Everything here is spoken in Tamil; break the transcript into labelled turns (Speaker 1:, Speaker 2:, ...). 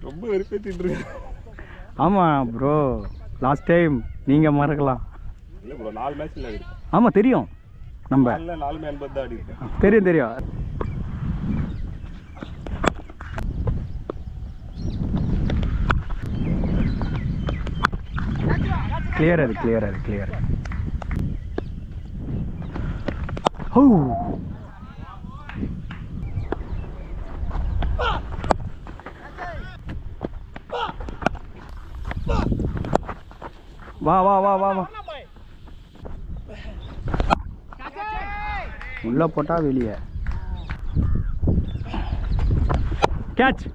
Speaker 1: ரொம்ப வெறுப்பேற்றிட்டு.
Speaker 2: ஆமாம் ப்ரோ, லாஸ்ட் டைம் நீங்கள் மறக்கலாம்.
Speaker 1: இல்லை ப்ரோ, 4 மேட்ச் இல்லை இருக்கு.
Speaker 2: ஆமாம் தெரியும், நம்ம
Speaker 1: 4 மேன் தான் ஆடி இருக்கேன்.
Speaker 2: தெரியும் தெரியும். கிளியர் அது, கிளியர் அது, கிளியர். ஓ வா வா வா வா வா, உள்ள போட்டா வெளியே. கேட்ச்.